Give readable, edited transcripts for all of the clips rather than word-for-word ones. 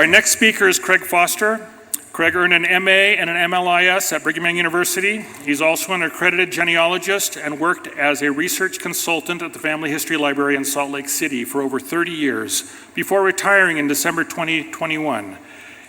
Our next speaker is Craig Foster. Craig earned an MA and an MLIS at Brigham Young University. He's also an accredited genealogist and worked as a research consultant at the Family History Library in Salt Lake City for over 30 years, before retiring in December 2021.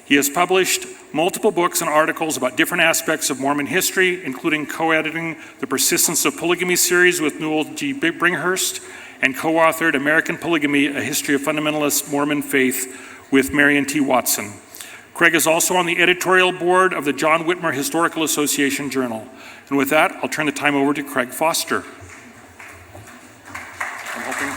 He has published multiple books and articles about different aspects of Mormon history, including co-editing the Persistence of Polygamy series with Newell G. Bringhurst, and co-authored American Polygamy, A History of Fundamentalist Mormon Faith with Marion T. Watson. Craig is also on the editorial board of the John Whitmer Historical Association Journal. And with that, I'll turn the time over to Craig Foster. I'm hoping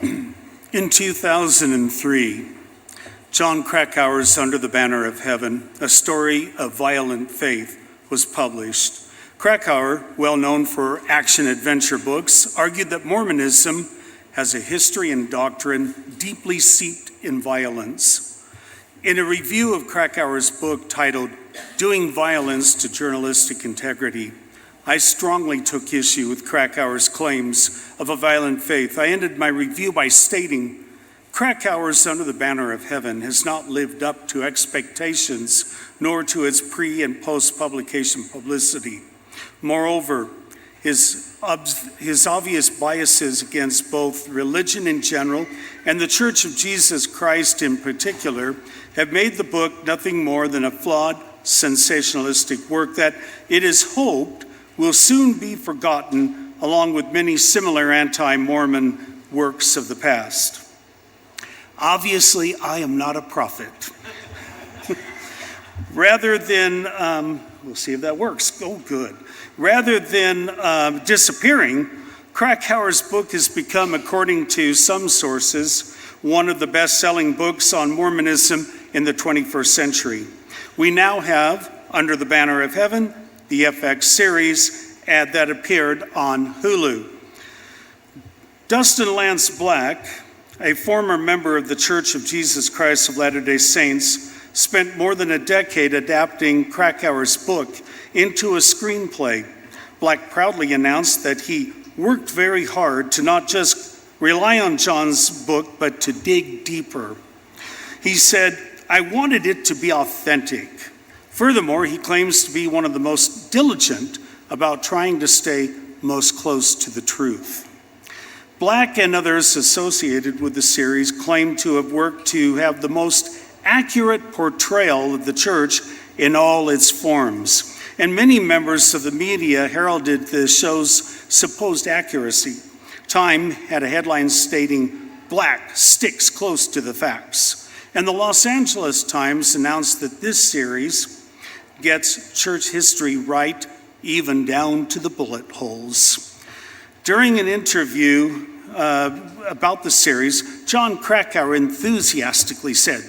there you are. In 2003, John Krakauer's Under the Banner of Heaven, A Story of Violent Faith, was published. Krakauer, well known for action-adventure books, argued that Mormonism has a history and doctrine deeply steeped in violence. In a review of Krakauer's book titled Doing Violence to Journalistic Integrity, I strongly took issue with Krakauer's claims of a violent faith. I ended my review by stating, Krakauer's Under the Banner of Heaven has not lived up to expectations, nor to its pre- and post-publication publicity. Moreover, his obvious biases against both religion in general and the Church of Jesus Christ in particular have made the book nothing more than a flawed, sensationalistic work that it is hoped will soon be forgotten, along with many similar anti-Mormon works of the past. Obviously, I am not a prophet. Rather than, we'll see if that works. Oh, good. Rather than disappearing, Krakauer's book has become, according to some sources, one of the best-selling books on Mormonism in the 21st century. We now have Under the Banner of Heaven, the FX series that appeared on Hulu. Dustin Lance Black, a former member of the Church of Jesus Christ of Latter-day Saints, spent more than a decade adapting Krakauer's book into a screenplay. Black proudly announced that he worked very hard to not just rely on John's book, but to dig deeper. He said, I wanted it to be authentic. Furthermore, he claims to be one of the most diligent about trying to stay most close to the truth. Black and others associated with the series claim to have worked to have the most accurate portrayal of the church in all its forms. And many members of the media heralded the show's supposed accuracy. Time had a headline stating, Black sticks close to the facts. And the Los Angeles Times announced that this series gets church history right, even down to the bullet holes. During an interview about the series, John Krakauer enthusiastically said,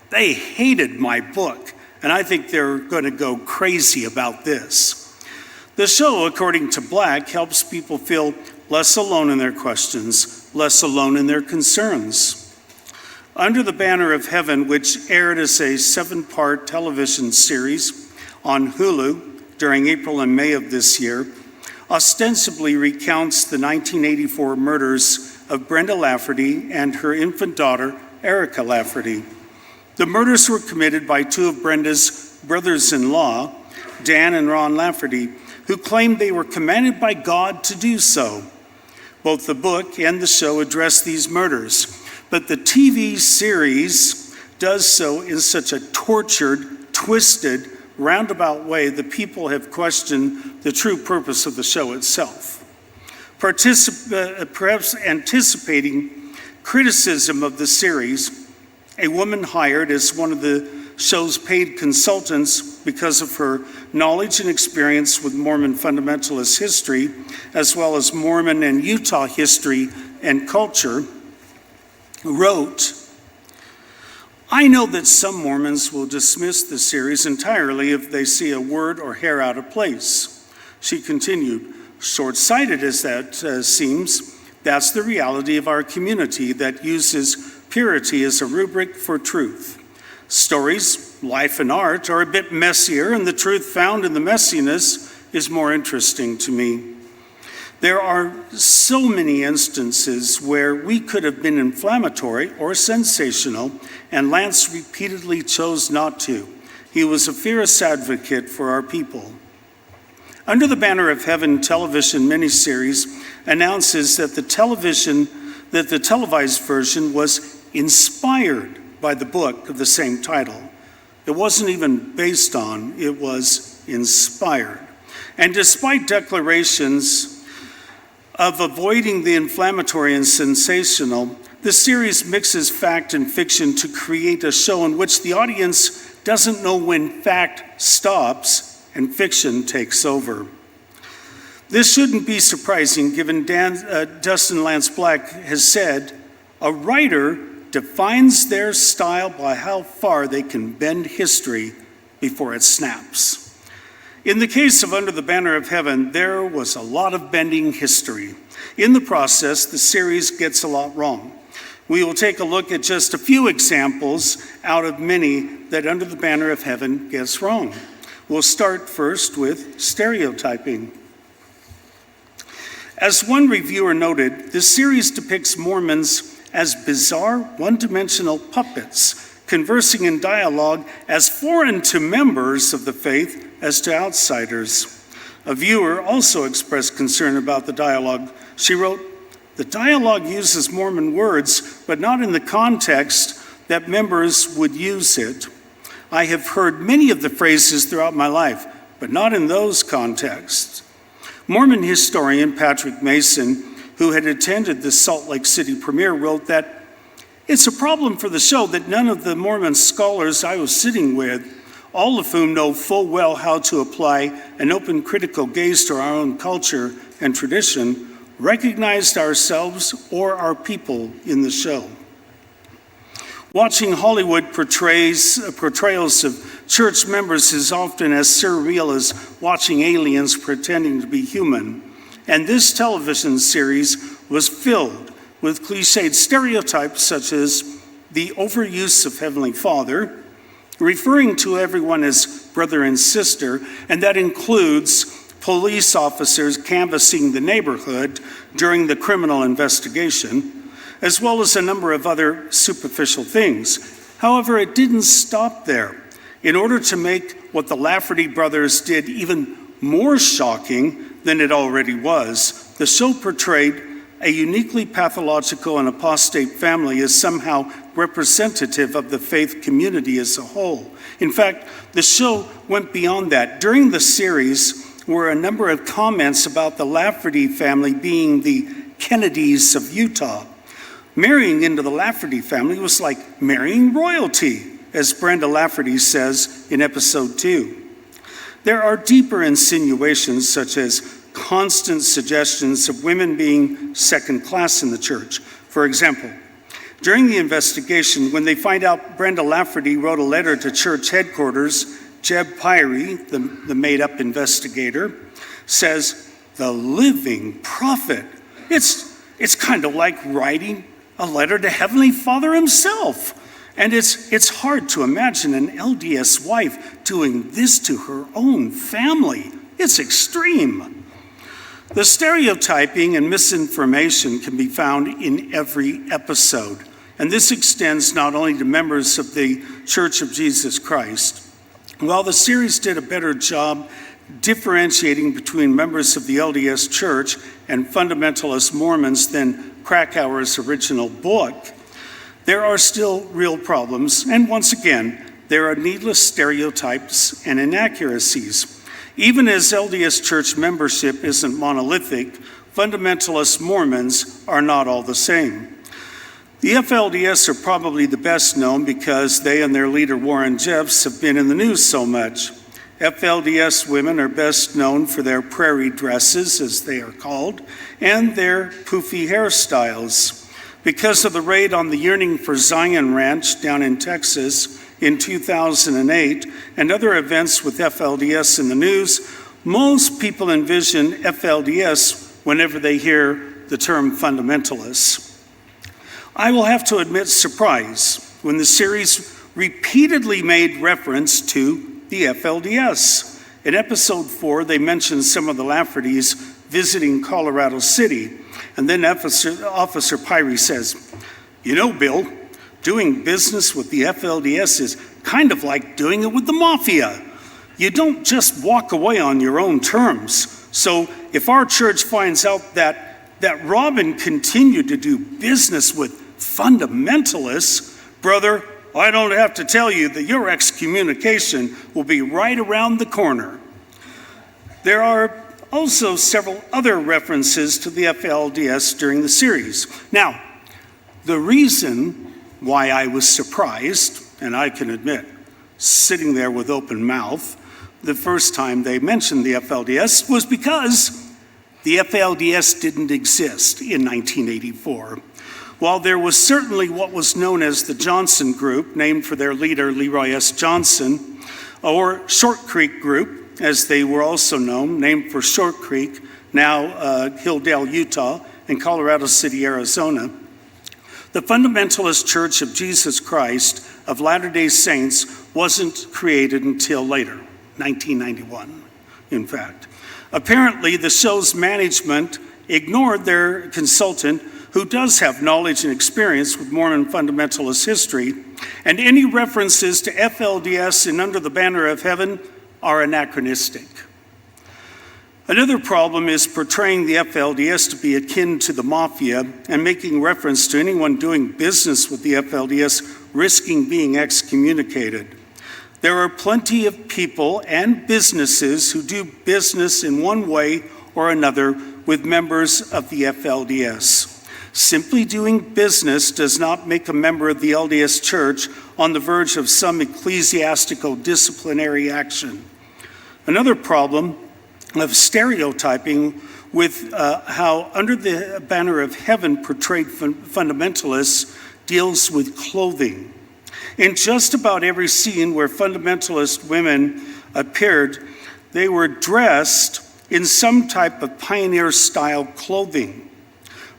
they hated my book, and I think they're going to go crazy about this. The show, according to Black, helps people feel less alone in their questions, less alone in their concerns. Under the Banner of Heaven, which aired as a 7-part television series on Hulu during April and May of this year, ostensibly recounts the 1984 murders of Brenda Lafferty and her infant daughter, Erica Lafferty. The murders were committed by two of Brenda's brothers-in-law, Dan and Ron Lafferty, who claimed they were commanded by God to do so. Both the book and the show address these murders, but the TV series does so in such a tortured, twisted, roundabout way that people have questioned the true purpose of the show itself. Perhaps anticipating criticism of the series, a woman hired as one of the show's paid consultants because of her knowledge and experience with Mormon fundamentalist history, as well as Mormon and Utah history and culture, wrote, I know that some Mormons will dismiss the series entirely if they see a word or hair out of place. She continued, short-sighted as that seems, that's the reality of our community that uses purity as a rubric for truth. Stories, life and art, are a bit messier, and the truth found in the messiness is more interesting to me. There are so many instances where we could have been inflammatory or sensational, and Lance repeatedly chose not to. He was a fierce advocate for our people. Under the Banner of Heaven television miniseries announces that the televised version was inspired by the book of the same title. It wasn't even based on, it was inspired. And despite declarations of avoiding the inflammatory and sensational, the series mixes fact and fiction to create a show in which the audience doesn't know when fact stops and fiction takes over. This shouldn't be surprising given Dustin Lance Black has said, a writer defines their style by how far they can bend history before it snaps. In the case of Under the Banner of Heaven, there was a lot of bending history. In the process, the series gets a lot wrong. We will take a look at just a few examples out of many that Under the Banner of Heaven gets wrong. We'll start first with stereotyping. As one reviewer noted, the series depicts Mormons as bizarre, one-dimensional puppets, conversing in dialogue as foreign to members of the faith as to outsiders. A viewer also expressed concern about the dialogue. She wrote, "The dialogue uses Mormon words, but not in the context that members would use it. I have heard many of the phrases throughout my life, but not in those contexts." Mormon historian Patrick Mason, who had attended the Salt Lake City premiere, wrote that, "It's a problem for the show that none of the Mormon scholars I was sitting with, all of whom know full well how to apply an open critical gaze to our own culture and tradition, recognized ourselves or our people in the show." Watching Hollywood portrayals of church members is often as surreal as watching aliens pretending to be human. And this television series was filled with cliched stereotypes such as the overuse of Heavenly Father, referring to everyone as brother and sister, and that includes police officers canvassing the neighborhood during the criminal investigation, as well as a number of other superficial things. However, it didn't stop there. In order to make what the Lafferty brothers did even more shocking than it already was, the show portrayed a uniquely pathological and apostate family as somehow representative of the faith community as a whole. In fact, the show went beyond that. During the series were a number of comments about the Lafferty family being the Kennedys of Utah. Marrying into the Lafferty family was like marrying royalty, as Brenda Lafferty says in episode 2. There are deeper insinuations, such as constant suggestions of women being second class in the church. For example, during the investigation, when they find out Brenda Lafferty wrote a letter to church headquarters, Jeb Pyrie, the made-up investigator, says, "The living prophet." It's kind of like writing a letter to Heavenly Father himself. And it's hard to imagine an LDS wife doing this to her own family. It's extreme. The stereotyping and misinformation can be found in every episode. And this extends not only to members of the Church of Jesus Christ. While the series did a better job differentiating between members of the LDS Church and fundamentalist Mormons than Krakauer's original book, there are still real problems, and once again, there are needless stereotypes and inaccuracies. Even as LDS Church membership isn't monolithic, fundamentalist Mormons are not all the same. The FLDS are probably the best known because they and their leader Warren Jeffs have been in the news so much. FLDS women are best known for their prairie dresses, as they are called, and their poofy hairstyles. Because of the raid on the Yearning for Zion Ranch down in Texas in 2008 and other events with FLDS in the news, most people envision FLDS whenever they hear the term fundamentalists. I will have to admit surprise when the series repeatedly made reference to the FLDS. In episode 4, they mentioned some of the Laffertys visiting Colorado City, and then Officer Pyrie says, "You know, Bill, doing business with the FLDS is kind of like doing it with the mafia. You don't just walk away on your own terms. So if our church finds out that Robin continued to do business with fundamentalists, brother, I don't have to tell you that your excommunication will be right around the corner." There are also several other references to the FLDS during the series. Now, the reason why I was surprised, and I can admit, sitting there with open mouth the first time they mentioned the FLDS, was because the FLDS didn't exist in 1984. While there was certainly what was known as the Johnson Group, named for their leader Leroy S. Johnson, or Short Creek Group, as they were also known, named for Short Creek, now Hilldale, Utah, and Colorado City, Arizona, the Fundamentalist Church of Jesus Christ of Latter-day Saints wasn't created until later, 1991, in fact. Apparently, the show's management ignored their consultant, who does have knowledge and experience with Mormon fundamentalist history, and any references to FLDS and Under the Banner of Heaven are anachronistic. Another problem is portraying the FLDS to be akin to the mafia and making reference to anyone doing business with the FLDS risking being excommunicated. There are plenty of people and businesses who do business in one way or another with members of the FLDS. Simply doing business does not make a member of the LDS Church on the verge of some ecclesiastical disciplinary action. Another problem of stereotyping with how Under the Banner of Heaven portrayed fundamentalists deals with clothing. In just about every scene where fundamentalist women appeared, they were dressed in some type of pioneer-style clothing.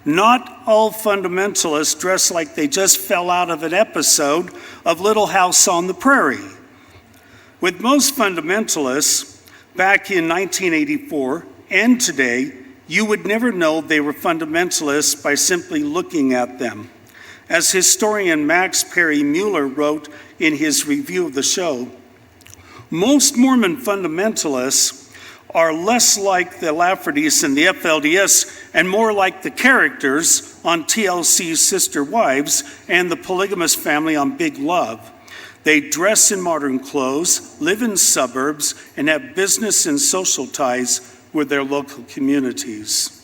Not all fundamentalists dress like they just fell out of an episode of Little House on the Prairie. With most fundamentalists, back in 1984 and today, you would never know they were fundamentalists by simply looking at them. As historian Max Perry Mueller wrote in his review of the show, most Mormon fundamentalists are less like the Laffertys and the FLDS and more like the characters on TLC's Sister Wives and the polygamous family on Big Love. They dress in modern clothes, live in suburbs, and have business and social ties with their local communities.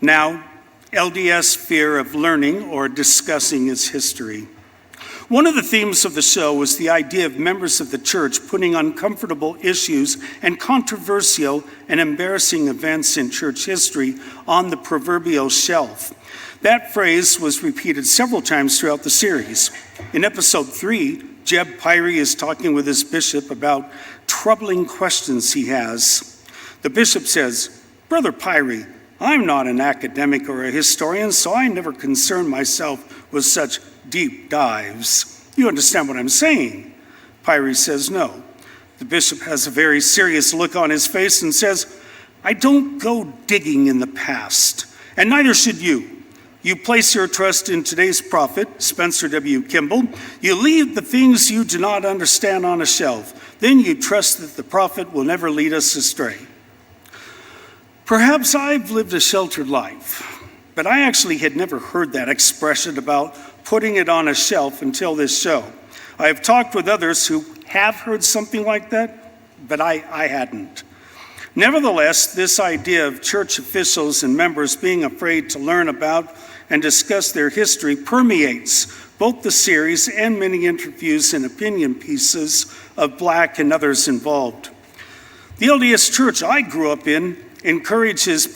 Now, LDS fear of learning or discussing its history. One of the themes of the show was the idea of members of the church putting uncomfortable issues and controversial and embarrassing events in church history on the proverbial shelf. That phrase was repeated several times throughout the series. In episode 3, Jeb Pyrie is talking with his bishop about troubling questions he has. The bishop says, "Brother Pyrie, I'm not an academic or a historian, so I never concern myself with such deep dives. You understand what I'm saying?" Pyrie says no. The bishop has a very serious look on his face and says, "I don't go digging in the past, and neither should you. You place your trust in today's prophet, Spencer W. Kimball. You leave the things you do not understand on a shelf. Then you trust that the prophet will never lead us astray." Perhaps I've lived a sheltered life, but I actually had never heard that expression about putting it on a shelf until this show. I have talked with others who have heard something like that, but I hadn't. Nevertheless, this idea of church officials and members being afraid to learn about and discuss their history permeates both the series and many interviews and opinion pieces of Black and others involved. The LDS Church I grew up in encourages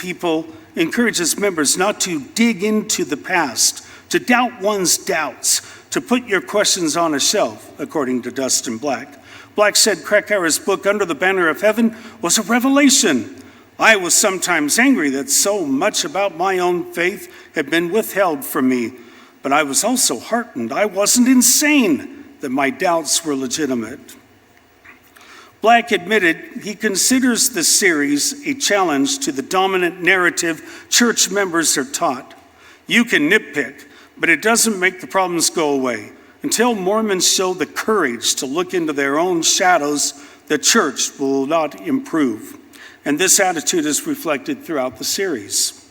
members not to dig into the past, to doubt one's doubts, to put your questions on a shelf, according to Dustin Black. Black said Krakauer's book, Under the Banner of Heaven, was a revelation. I was sometimes angry that so much about my own faith had been withheld from me, but I was also heartened I wasn't insane, that my doubts were legitimate. Black admitted he considers the series a challenge to the dominant narrative church members are taught. You can nitpick, but it doesn't make the problems go away. Until Mormons show the courage to look into their own shadows, the church will not improve. And this attitude is reflected throughout the series.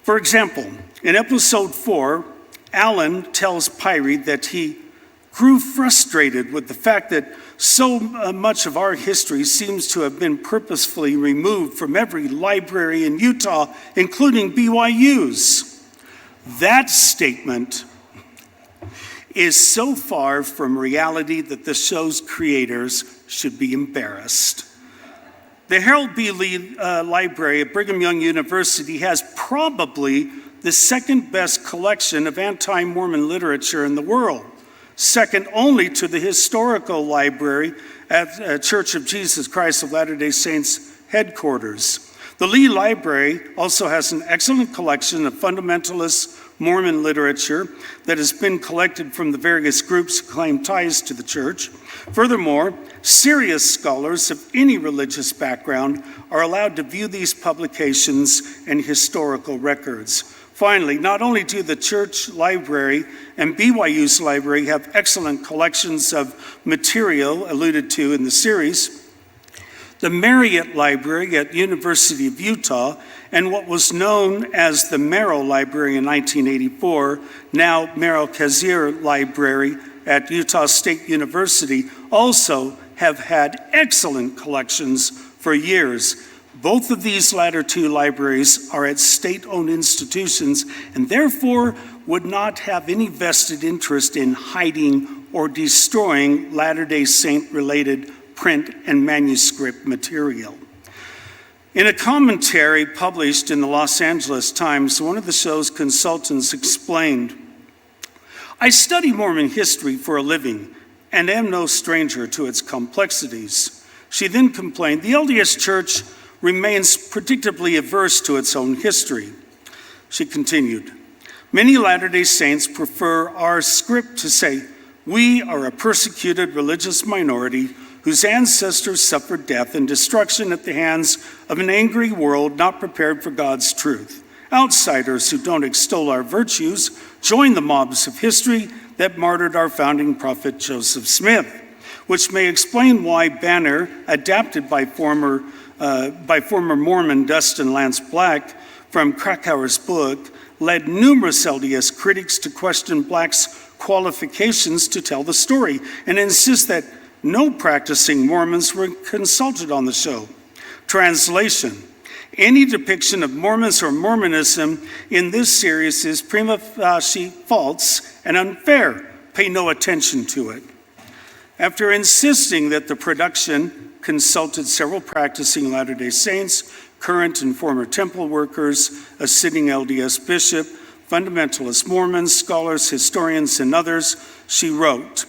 For example, in episode 4, Alan tells Pyrie that he grew frustrated with the fact that so much of our history seems to have been purposefully removed from every library in Utah, including BYU's. That statement is so far from reality that the show's creators should be embarrassed. The Harold B. Lee Library at Brigham Young University has probably the second best collection of anti-Mormon literature in the world, second only to the historical library at Church of Jesus Christ of Latter-day Saints headquarters. The Lee Library also has an excellent collection of fundamentalist Mormon literature that has been collected from the various groups who claim ties to the church. Furthermore, serious scholars of any religious background are allowed to view these publications and historical records. Finally, not only do the church library and BYU's library have excellent collections of material alluded to in the series, the Marriott Library at University of Utah and what was known as the Merrill Library in 1984, now Merrill Kazir Library at Utah State University, also have had excellent collections for years. Both of these latter two libraries are at state-owned institutions and therefore would not have any vested interest in hiding or destroying Latter-day Saint-related print and manuscript material. In a commentary published in the Los Angeles Times, one of the show's consultants explained, "I study Mormon history for a living and am no stranger to its complexities." She then complained, "The LDS Church remains predictably averse to its own history." She continued, "Many Latter-day Saints prefer our script to say, 'We are a persecuted religious minority whose ancestors suffered death and destruction at the hands of an angry world not prepared for God's truth. Outsiders who don't extol our virtues join the mobs of history that martyred our founding prophet Joseph Smith,' which may explain why Banner, adapted by former Mormon Dustin Lance Black from Krakauer's book, led numerous LDS critics to question Black's qualifications to tell the story and insist that no practicing Mormons were consulted on the show. Translation: any depiction of Mormons or Mormonism in this series is prima facie false and unfair. Pay no attention to it. After insisting that the production consulted several practicing Latter-day Saints, current and former temple workers, a sitting LDS bishop, fundamentalist Mormons, scholars, historians, and others, she wrote,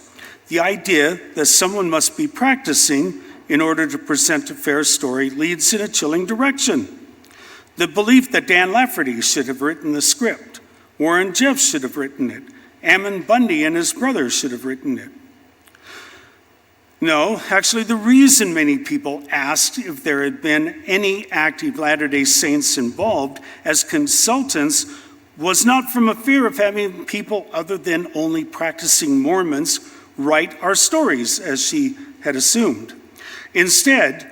"The idea that someone must be practicing in order to present a fair story leads in a chilling direction. The belief that Dan Lafferty should have written the script, Warren Jeffs should have written it, Ammon Bundy and his brothers should have written it." No, actually, the reason many people asked if there had been any active Latter-day Saints involved as consultants was not from a fear of having people other than only practicing Mormons write our stories, as she had assumed. Instead,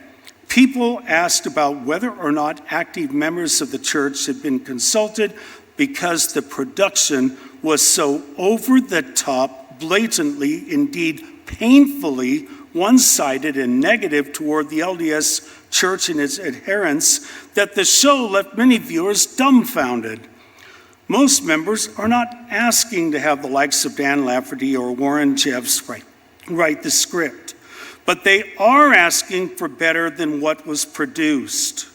people asked about whether or not active members of the church had been consulted because the production was so over the top, blatantly, indeed painfully one-sided and negative toward the LDS Church and its adherents that the show left many viewers dumbfounded. Most members are not asking to have the likes of Dan Lafferty or Warren Jeffs write the script, but they are asking for better than what was produced.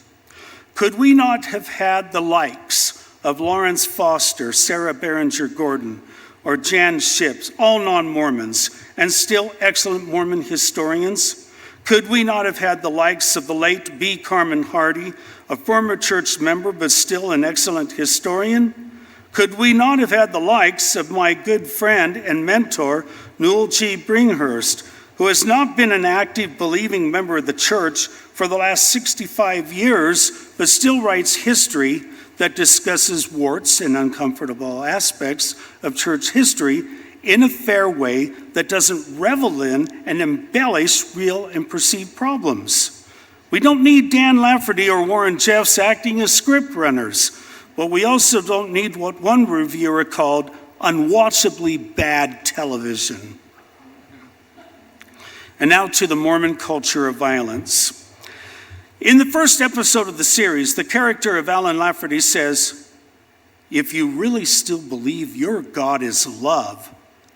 Could we not have had the likes of Lawrence Foster, Sarah Berenger Gordon, or Jan Ships, all non-Mormons, and still excellent Mormon historians? Could we not have had the likes of the late B. Carmen Hardy, a former church member but still an excellent historian? Could we not have had the likes of my good friend and mentor, Newell G. Bringhurst, who has not been an active believing member of the church for the last 65 years, but still writes history that discusses warts and uncomfortable aspects of church history in a fair way that doesn't revel in and embellish real and perceived problems. We don't need Dan Lafferty or Warren Jeffs acting as script runners, but we also don't need what one reviewer called unwatchably bad television. And now to the Mormon culture of violence. In the first episode of the series, the character of Alan Lafferty says, "If you really still believe your God is love,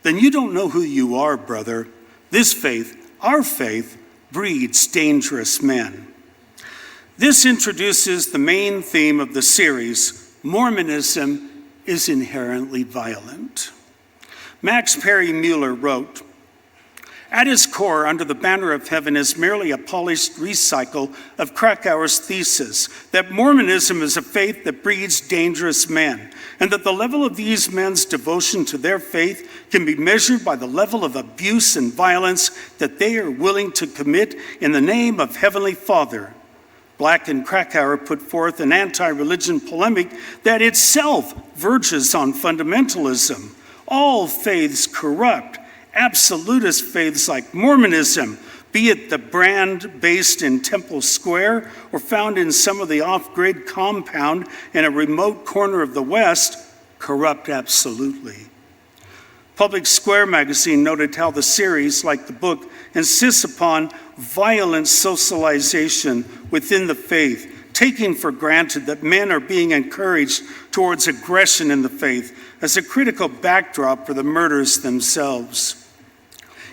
then you don't know who you are, brother. This faith, our faith, breeds dangerous men." This introduces the main theme of the series: Mormonism is inherently violent. Max Perry Mueller wrote, "At its core, Under the Banner of Heaven is merely a polished recycle of Krakauer's thesis that Mormonism is a faith that breeds dangerous men, and that the level of these men's devotion to their faith can be measured by the level of abuse and violence that they are willing to commit in the name of Heavenly Father." Black and Krakauer put forth an anti-religion polemic that itself verges on fundamentalism. All faiths corrupt. Absolutist faiths like Mormonism, be it the brand based in Temple Square or found in some of the off-grid compound in a remote corner of the West, corrupt absolutely. Public Square magazine noted how the series, like the book, insists upon violent socialization within the faith, taking for granted that men are being encouraged towards aggression in the faith as a critical backdrop for the murders themselves.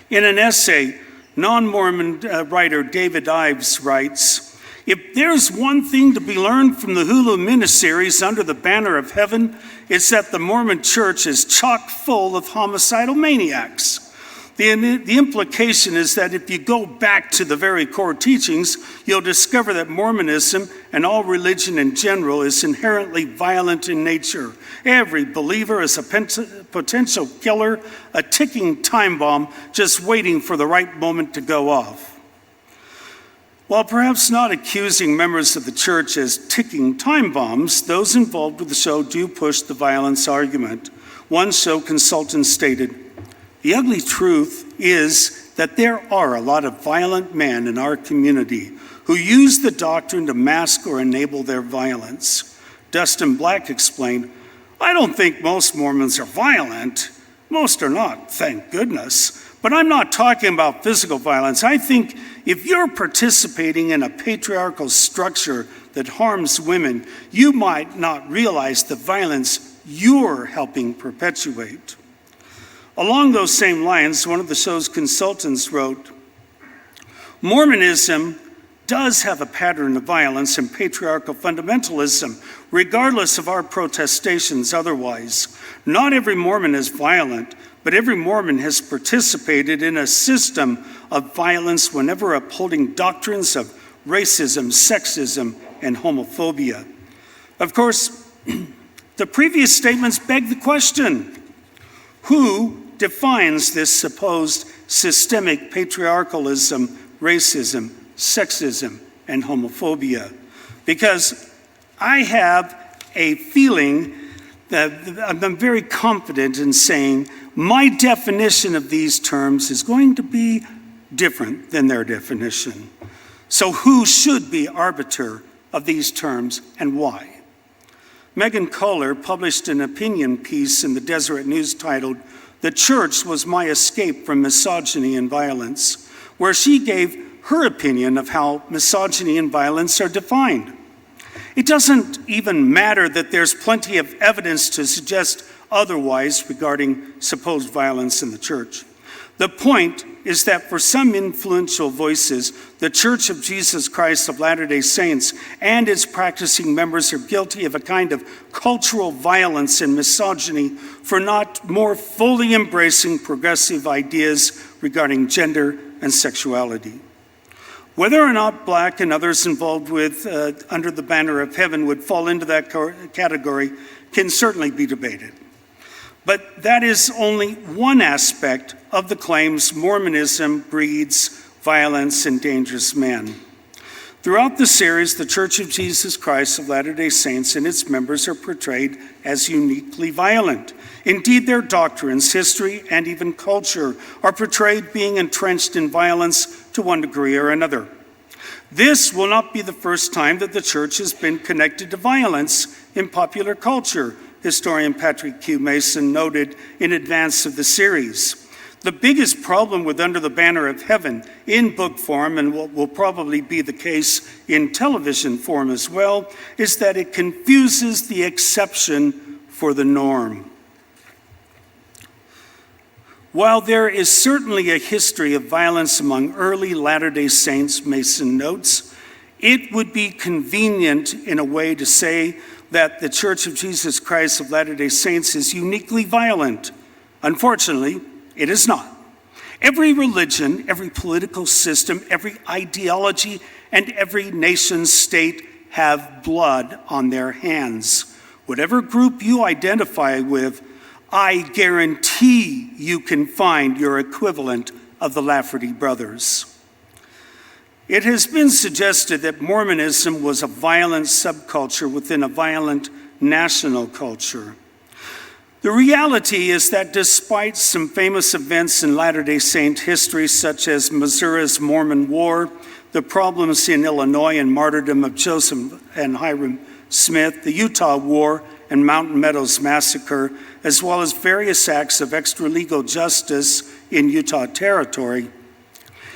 In an essay, non-Mormon writer David Ives writes, "If there's one thing to be learned from the Hulu miniseries Under the Banner of Heaven, it's that the Mormon church is chock full of homicidal maniacs." The implication is that if you go back to the very core teachings, you'll discover that Mormonism and all religion in general is inherently violent in nature. Every believer is a potential killer, a ticking time bomb just waiting for the right moment to go off. While perhaps not accusing members of the church as ticking time bombs, those involved with the show do push the violence argument. One show consultant stated, "The ugly truth is that there are a lot of violent men in our community who use the doctrine to mask or enable their violence." Dustin Black explained, "I don't think most Mormons are violent. Most are not, thank goodness. But I'm not talking about physical violence. I think if you're participating in a patriarchal structure that harms women, you might not realize the violence you're helping perpetuate." Along those same lines, one of the show's consultants wrote, "Mormonism does have a pattern of violence and patriarchal fundamentalism, regardless of our protestations otherwise. Not every Mormon is violent, but every Mormon has participated in a system of violence whenever upholding doctrines of racism, sexism, and homophobia." Of course, the previous statements beg the question, who defines this supposed systemic patriarchalism, racism, sexism, and homophobia? Because I have a feeling that I'm very confident in saying my definition of these terms is going to be different than their definition. So who should be arbiter of these terms and why? Megan Kohler published an opinion piece in the Deseret News titled, "The Church Was My Escape from Misogyny and Violence," where she gave her opinion of how misogyny and violence are defined. It doesn't even matter that there's plenty of evidence to suggest otherwise regarding supposed violence in the church. The point is that for some influential voices, the Church of Jesus Christ of Latter-day Saints and its practicing members are guilty of a kind of cultural violence and misogyny for not more fully embracing progressive ideas regarding gender and sexuality. Whether or not Black and others involved with Under the Banner of Heaven would fall into that category can certainly be debated. But that is only one aspect of the claims Mormonism breeds violence and dangerous men. Throughout the series, The Church of Jesus Christ of Latter-day Saints and its members are portrayed as uniquely violent. Indeed, their doctrines, history, and even culture are portrayed being entrenched in violence to one degree or another. This will not be the first time that the church has been connected to violence in popular culture, historian Patrick Q. Mason noted in advance of the series. The biggest problem with Under the Banner of Heaven in book form, and what will probably be the case in television form as well, is that it confuses the exception for the norm. While there is certainly a history of violence among early Latter-day Saints, Mason notes, it would be convenient in a way to say that the Church of Jesus Christ of Latter-day Saints is uniquely violent. Unfortunately, it is not. Every religion, every political system, every ideology, and every nation state have blood on their hands. Whatever group you identify with, I guarantee you can find your equivalent of the Lafferty brothers. It has been suggested that Mormonism was a violent subculture within a violent national culture. The reality is that despite some famous events in Latter-day Saint history, such as Missouri's Mormon War, the problems in Illinois and martyrdom of Joseph and Hiram Smith, the Utah War and Mountain Meadows Massacre, as well as various acts of extra-legal justice in Utah Territory,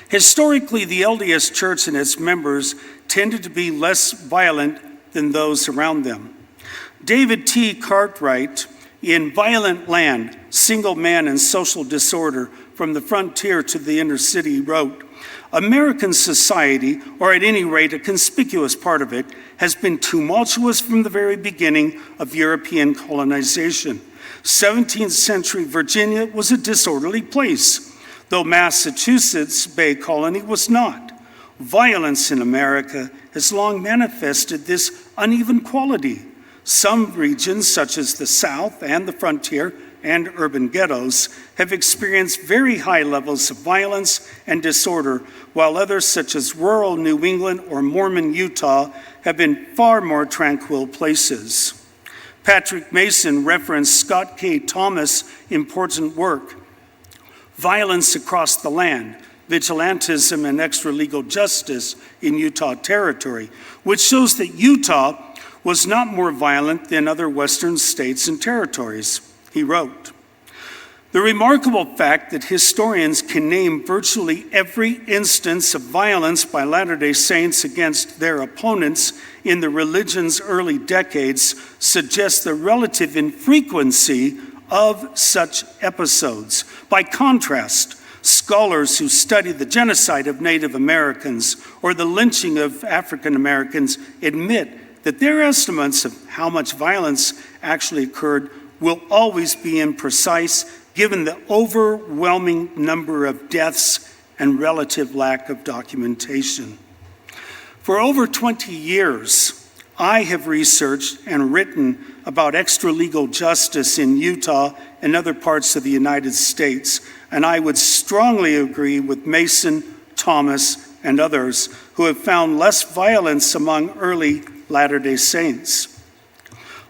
historically, the LDS Church and its members tended to be less violent than those around them. David T. Cartwright, in Violent Land, Single Man and Social Disorder, From the Frontier to the Inner City, wrote, American society, or at any rate a conspicuous part of it, has been tumultuous from the very beginning of European colonization. 17th century Virginia was a disorderly place, though Massachusetts Bay Colony was not. Violence in America has long manifested this uneven quality. Some regions, such as the South and the frontier and urban ghettos, have experienced very high levels of violence and disorder, while others, such as rural New England or Mormon Utah, have been far more tranquil places. Patrick Mason referenced Scott K. Thomas' important work, Violence Across the Land, Vigilantism and Extra-Legal Justice in Utah Territory, which shows that Utah was not more violent than other Western states and territories. He wrote, the remarkable fact that historians can name virtually every instance of violence by Latter-day Saints against their opponents in the religion's early decades suggests the relative infrequency of such episodes. By contrast, scholars who study the genocide of Native Americans or the lynching of African Americans admit that their estimates of how much violence actually occurred will always be imprecise given the overwhelming number of deaths and relative lack of documentation. For over 20 years, I have researched and written about extra-legal justice in Utah and other parts of the United States, and I would strongly agree with Mason, Thomas, and others who have found less violence among early Latter-day Saints.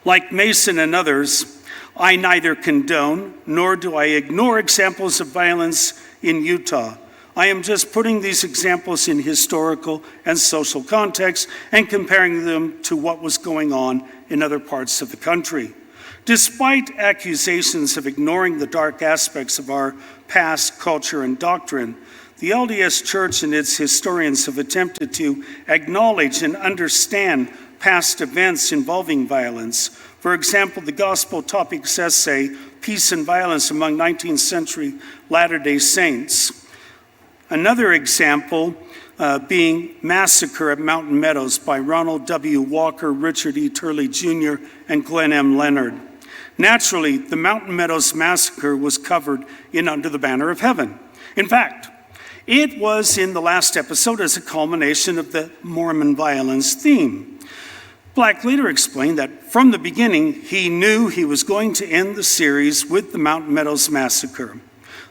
Like Mason and others, I neither condone nor do I ignore examples of violence in Utah. I am just putting these examples in historical and social context and comparing them to what was going on in other parts of the country. Despite accusations of ignoring the dark aspects of our past culture and doctrine, the LDS Church and its historians have attempted to acknowledge and understand past events involving violence. For example, the Gospel Topics essay, Peace and Violence Among 19th Century Latter-day Saints. Another example being Massacre at Mountain Meadows by Ronald W. Walker, Richard E. Turley Jr., and Glenn M. Leonard. Naturally, the Mountain Meadows Massacre was covered in Under the Banner of Heaven. In fact, it was in the last episode as a culmination of the Mormon violence theme. Black later explained that from the beginning, he knew he was going to end the series with the Mountain Meadows Massacre.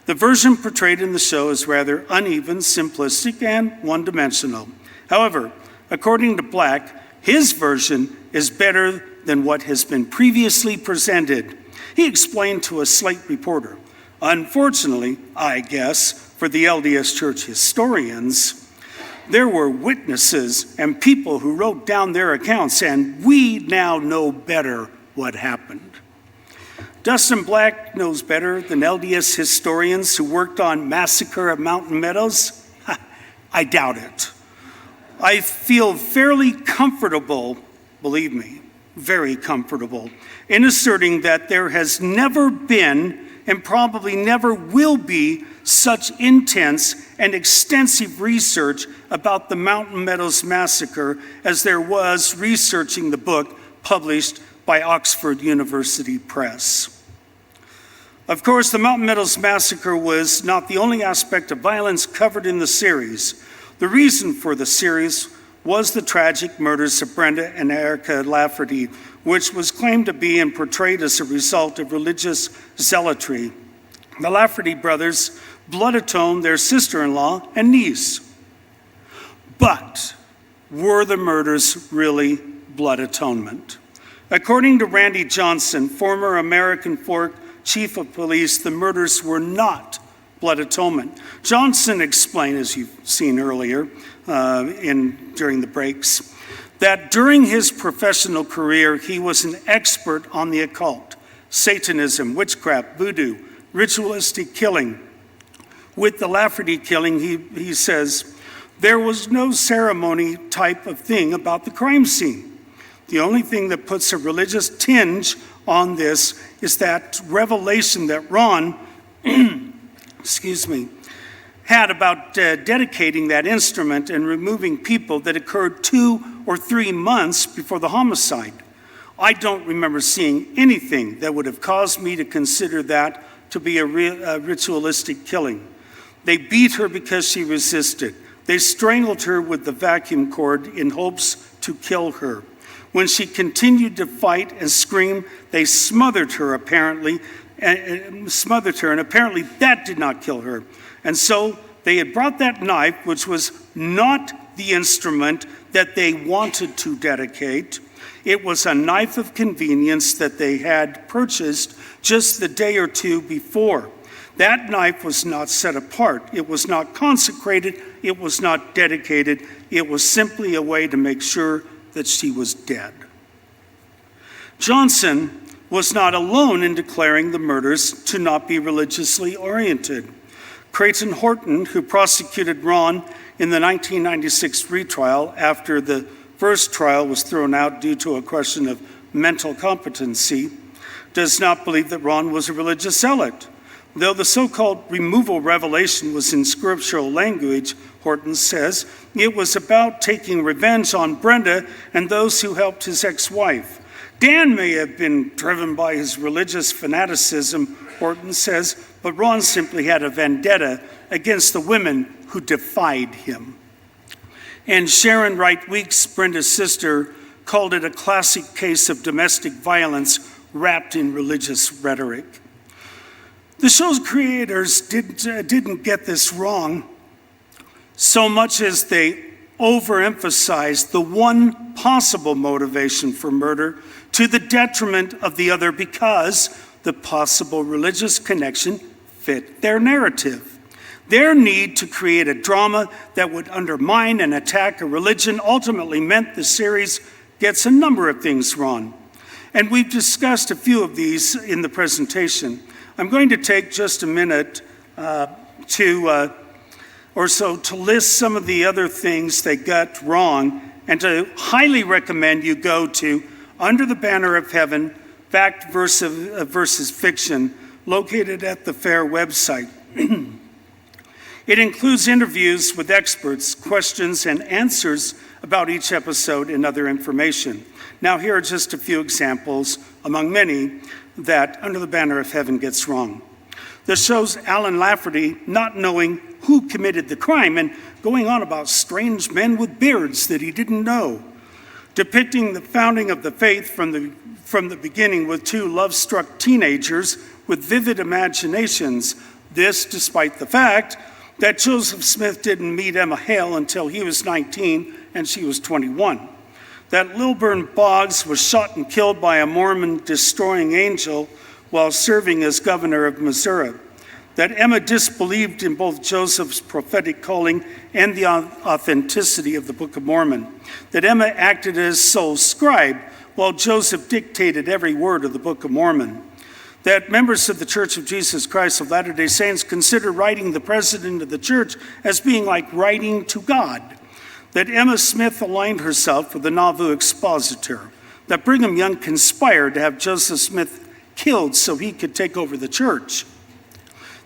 The version portrayed in the show is rather uneven, simplistic, and one-dimensional. However, according to Black, his version is better than what has been previously presented. He explained to a Slate reporter, "Unfortunately, I guess, for the LDS Church historians, there were witnesses and people who wrote down their accounts, and we now know better what happened." Dustin Black knows better than LDS historians who worked on Massacre of Mountain Meadows? I doubt it. I feel fairly comfortable, believe me, very comfortable, in asserting that there has never been and probably never will be such intense and extensive research about the Mountain Meadows Massacre as there was researching the book published by Oxford University Press. Of course, the Mountain Meadows Massacre was not the only aspect of violence covered in the series. The reason for the series was the tragic murders of Brenda and Erica Lafferty, which was claimed to be and portrayed as a result of religious zealotry. The Lafferty brothers blood atoned their sister-in-law and niece. But were the murders really blood atonement? According to Randy Johnson, former American Fork Chief of Police, the murders were not blood atonement. Johnson explained, as you've seen earlier during the breaks, that during his professional career, he was an expert on the occult, Satanism, witchcraft, voodoo, ritualistic killing. With the Lafferty killing, he says, there was no ceremony type of thing about the crime scene. The only thing that puts a religious tinge on this is that revelation that Ron, had about dedicating that instrument and removing people that occurred 2 or 3 months before the homicide. I don't remember seeing anything that would have caused me to consider that to be a ritualistic killing. They beat her because she resisted. They strangled her with the vacuum cord in hopes to kill her. When she continued to fight and scream, they smothered her apparently, and apparently that did not kill her. And so they had brought that knife, which was not the instrument that they wanted to dedicate. It was a knife of convenience that they had purchased just the day or two before. That knife was not set apart. It was not consecrated. It was not dedicated. It was simply a way to make sure that she was dead. Johnson was not alone in declaring the murders to not be religiously oriented. Creighton Horton, who prosecuted Ron in the 1996 retrial after the first trial was thrown out due to a question of mental competency, does not believe that Ron was a religious zealot. Though the so-called removal revelation was in scriptural language, Horton says, it was about taking revenge on Brenda and those who helped his ex-wife. Dan may have been driven by his religious fanaticism, Horton says, but Ron simply had a vendetta against the women who defied him. And Sharon Wright Weeks, Brenda's sister, called it a classic case of domestic violence wrapped in religious rhetoric. The show's creators didn't get this wrong so much as they overemphasized the one possible motivation for murder to the detriment of the other because the possible religious connection fit their narrative. Their need to create a drama that would undermine and attack a religion ultimately meant the series gets a number of things wrong. And we've discussed a few of these in the presentation. I'm going to take just a minute to list some of the other things they got wrong and to highly recommend you go to Under the Banner of Heaven, Fact versus Fiction, located at the FAIR website. It includes interviews with experts, questions and answers about each episode and other information. Now here are just a few examples among many that Under the Banner of Heaven gets wrong. This shows Alan Lafferty not knowing who committed the crime and going on about strange men with beards that he didn't know. depicting the founding of the faith from the beginning with two love-struck teenagers with vivid imaginations. This despite the fact that Joseph Smith didn't meet Emma Hale until he was 19 and she was 21. That Lilburn Boggs was shot and killed by a Mormon destroying angel while serving as governor of Missouri. That Emma disbelieved in both Joseph's prophetic calling and the authenticity of the Book of Mormon. That Emma acted as sole scribe while Joseph dictated every word of the Book of Mormon. That members of the Church of Jesus Christ of Latter-day Saints consider writing the president of the church as being like writing to God. That Emma Smith aligned herself with the Nauvoo expositor. That Brigham Young conspired to have Joseph Smith killed so he could take over the church.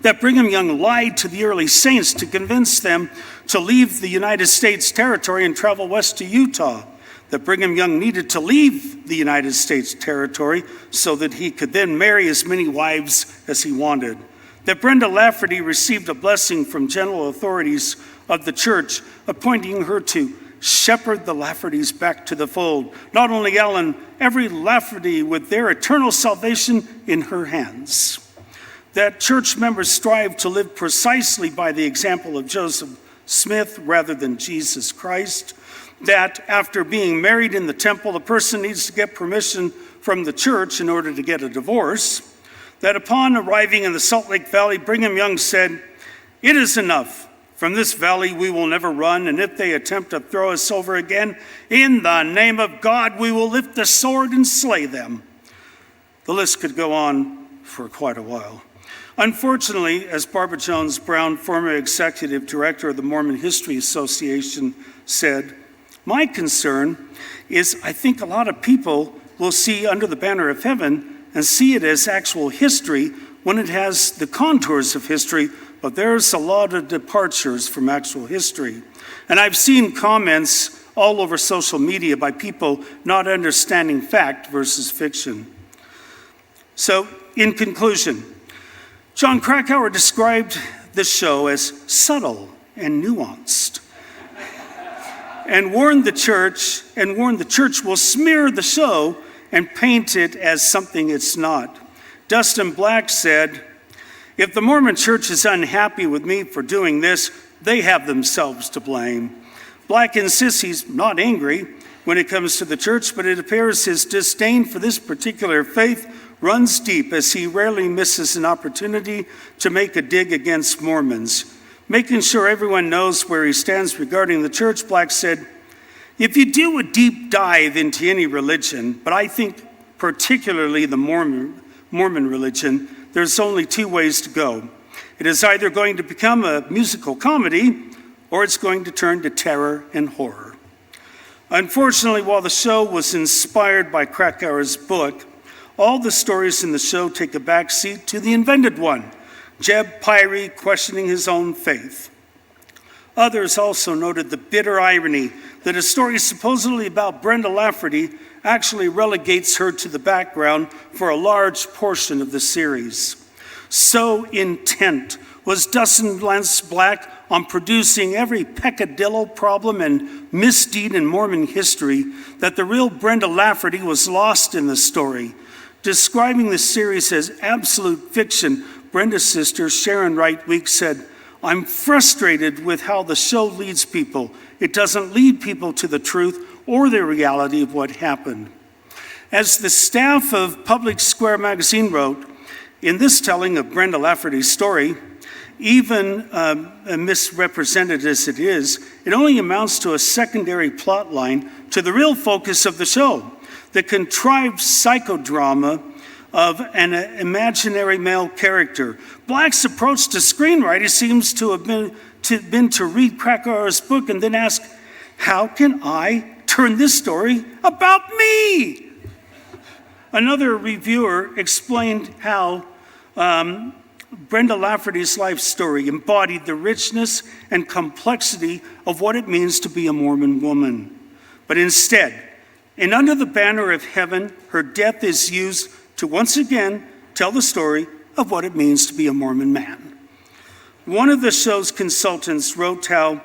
That Brigham Young lied to the early saints to convince them to leave the United States territory and travel west to Utah. That Brigham Young needed to leave the United States territory so that he could then marry as many wives as he wanted. That Brenda Lafferty received a blessing from general authorities of the church, appointing her to shepherd the Laffertys back to the fold. Not only Ellen, every Lafferty with their eternal salvation in her hands. That church members strive to live precisely by the example of Joseph Smith rather than Jesus Christ. That after being married in the temple, a person needs to get permission from the church in order to get a divorce. That upon arriving in the Salt Lake Valley, Brigham Young said, "It is enough. From this valley we will never run, and if they attempt to throw us over again, in the name of God we will lift the sword and slay them." The list could go on for quite a while. Unfortunately, as Barbara Jones Brown, former executive director of the Mormon History Association, said, "My concern is I think a lot of people will see Under the Banner of Heaven and see it as actual history when it has the contours of history, but there's a lot of departures from actual history." And I've seen comments all over social media by people not understanding fact versus fiction. So, in conclusion, John Krakauer described the show as subtle and nuanced, and warned the church will smear the show and paint it as something it's not. Dustin Black said, "If the Mormon church is unhappy with me for doing this, they have themselves to blame." Black insists he's not angry when it comes to the church, but it appears his disdain for this particular faith runs deep, as he rarely misses an opportunity to make a dig against Mormons. Making sure everyone knows where he stands regarding the church, Black said, "If you do a deep dive into any religion, but I think particularly the Mormon religion, there's only two ways to go. It is either going to become a musical comedy, or it's going to turn to terror and horror." Unfortunately, while the show was inspired by Krakauer's book, all the stories in the show take a backseat to the invented one, Jeb Pyrie questioning his own faith. Others also noted the bitter irony that a story supposedly about Brenda Lafferty actually relegates her to the background for a large portion of the series. So intent was Dustin Lance Black on producing every peccadillo, problem, and misdeed in Mormon history that the real Brenda Lafferty was lost in the story. Describing the series as absolute fiction, Brenda's sister, Sharon Wright Weeks, said, "I'm frustrated with how the show leads people. It doesn't lead people to the truth or the reality of what happened." As the staff of Public Square magazine wrote, in this telling of Brenda Lafferty's story, even misrepresented as it is, it only amounts to a secondary plot line to the real focus of the show, the contrived psychodrama of an imaginary male character. Black's approach to screenwriting seems to have been to read Krakauer's book and then ask, how can I turn this story about me? Another reviewer explained how Brenda Lafferty's life story embodied the richness and complexity of what it means to be a Mormon woman. But instead, in Under the Banner of Heaven, her death is used to once again tell the story of what it means to be a Mormon man. One of the show's consultants wrote how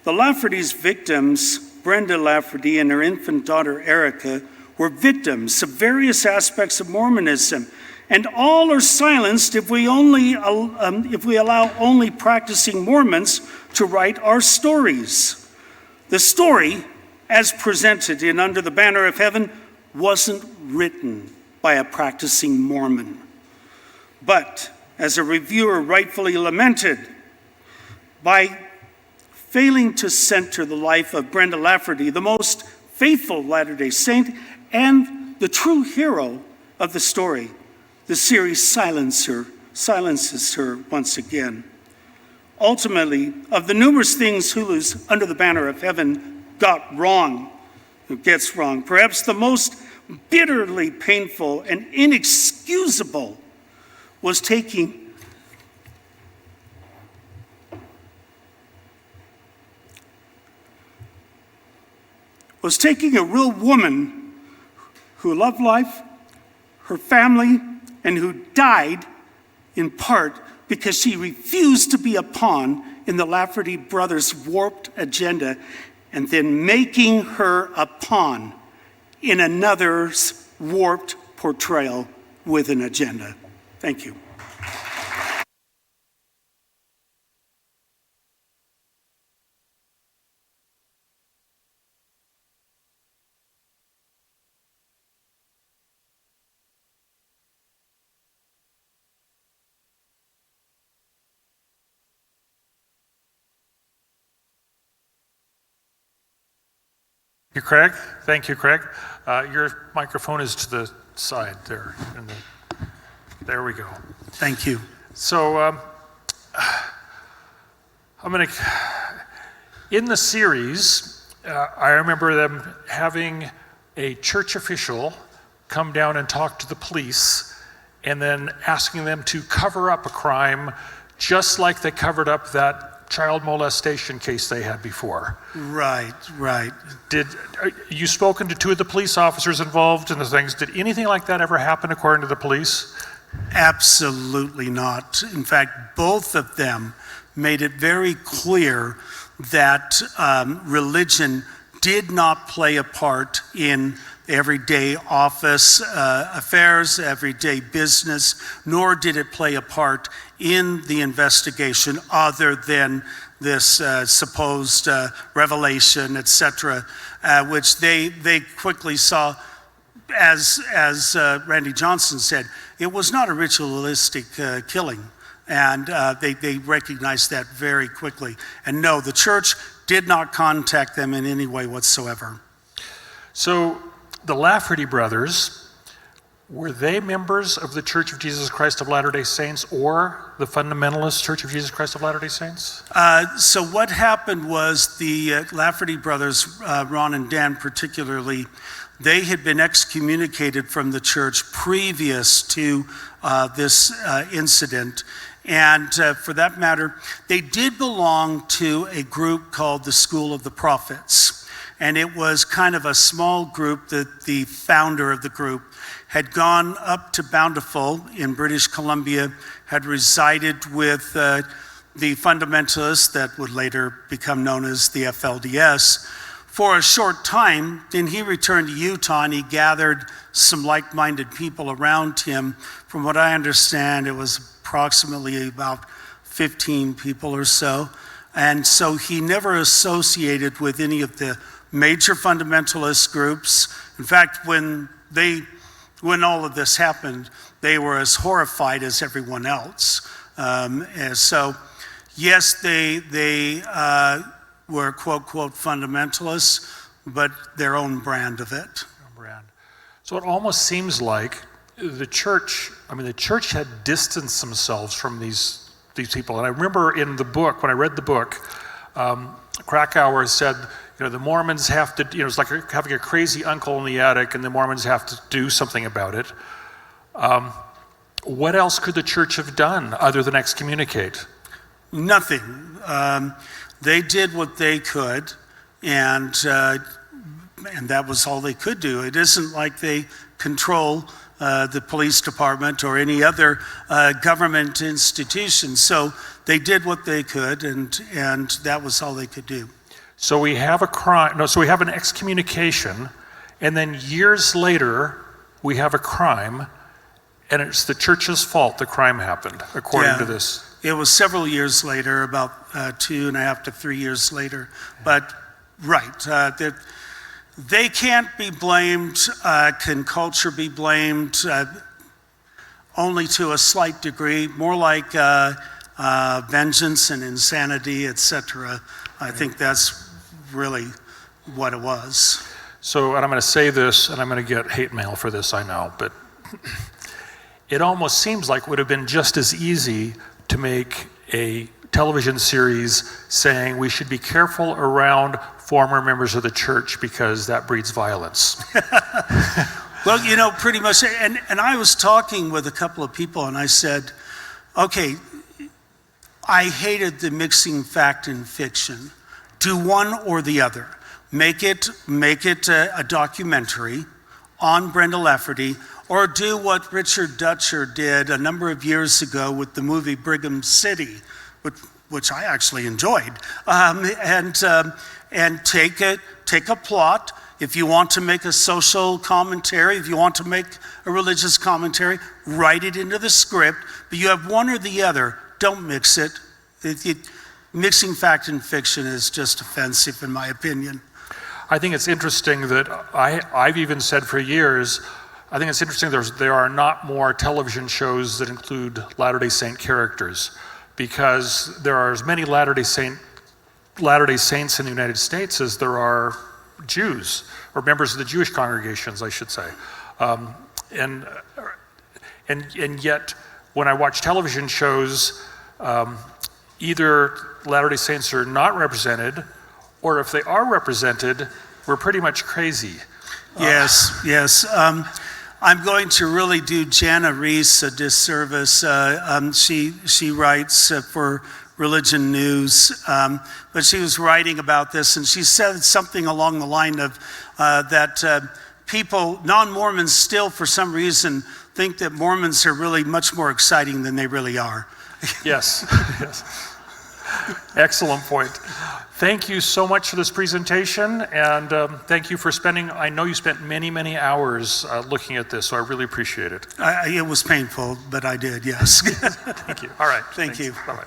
the Lafferty's victims Brenda Lafferty and her infant daughter Erica were victims of various aspects of Mormonism, and all are silenced if we allow only practicing Mormons to write our stories. The story, as presented in Under the Banner of Heaven, wasn't written by a practicing Mormon. But, as a reviewer rightfully lamented, by failing to center the life of Brenda Lafferty, the most faithful Latter-day Saint and the true hero of the story, the series silences her once again. Ultimately, of the numerous things Hulu's Under the Banner of Heaven gets wrong, perhaps the most bitterly painful and inexcusable was taking a real woman who loved life, her family, and who died in part because she refused to be a pawn in the Lafferty brothers' warped agenda, and then making her a pawn in another's warped portrayal with an agenda. Thank you. Craig. Thank you, Craig. Your microphone is to the side there. There we go. Thank you. So in the series, I remember them having a church official come down and talk to the police and then asking them to cover up a crime just like they covered up that child molestation case they had before. Right. You spoken to two of the police officers involved in the things. Did anything like that ever happen according to the police? Absolutely not. In fact, both of them made it very clear that religion did not play a part in everyday office affairs, everyday business, nor did it play a part in the investigation other than this supposed revelation, etc., which they quickly saw, as Randy Johnson said, it was not a ritualistic killing. And they recognized that very quickly. And no, the church did not contact them in any way whatsoever. So the Lafferty brothers, were they members of the Church of Jesus Christ of Latter-day Saints or the Fundamentalist Church of Jesus Christ of Latter-day Saints? So what happened was the Lafferty brothers, Ron and Dan particularly, they had been excommunicated from the church previous to this incident. And for that matter, they did belong to a group called the School of the Prophets. And it was kind of a small group that the founder of the group had gone up to Bountiful in British Columbia, had resided with the fundamentalists that would later become known as the FLDS for a short time. Then he returned to Utah and he gathered some like-minded people around him. From what I understand, it was approximately about 15 people or so. And so he never associated with any of the major fundamentalist groups. In fact, when all of this happened, they were as horrified as everyone else. And so, yes, they were quote, quote, fundamentalists, but their own brand of it. So it almost seems like the church had distanced themselves from these people. And I remember in the book, when I read the book, Krakauer said, the Mormons have to, it's like having a crazy uncle in the attic and the Mormons have to do something about it. What else could the church have done other than excommunicate? Nothing. They did what they could, and that was all they could do. It isn't like they control the police department or any other government institution. So they did what they could, and that was all they could do. So we have a crime, no, so we have an excommunication, and then years later, we have a crime, and it's the church's fault the crime happened, according to this. It was several years later, about 2.5 to 3 years later. But, right, they can't be blamed. Can culture be blamed? Only to a slight degree, more like vengeance and insanity, etc. I think that's really what it was. So, and I'm going to say this, and I'm going to get hate mail for this, I know, but it almost seems like it would have been just as easy to make a television series saying we should be careful around former members of the church because that breeds violence. Well, you know, pretty much, and I was talking with a couple of people, and I said, okay, I hated the mixing fact and fiction. Do one or the other. Make it a documentary on Brenda Lafferty, or do what Richard Dutcher did a number of years ago with the movie Brigham City, which I actually enjoyed, and take a plot. If you want to make a social commentary, if you want to make a religious commentary, write it into the script, but you have one or the other. Don't mix it. Mixing fact and fiction is just offensive, in my opinion. I think it's interesting that I've even said for years, I think it's interesting there are not more television shows that include Latter-day Saint characters, because there are as many Latter-day Saints in the United States as there are Jews, or members of the Jewish congregations, I should say. And yet, when I watch television shows, either Latter-day Saints are not represented, or if they are represented, we're pretty much crazy. Yes. I'm going to really do Jana Reese a disservice. She writes for Religion News, but she was writing about this, and she said something along the line of that people, non-Mormons still for some reason think that Mormons are really much more exciting than they really are. Yes. Excellent point. Thank you so much for this presentation, and thank you for spending, I know you spent many, many hours looking at this, so I really appreciate it. It was painful, but I did, yes. Thank you. All right. Thank Thanks. you. Bye-bye.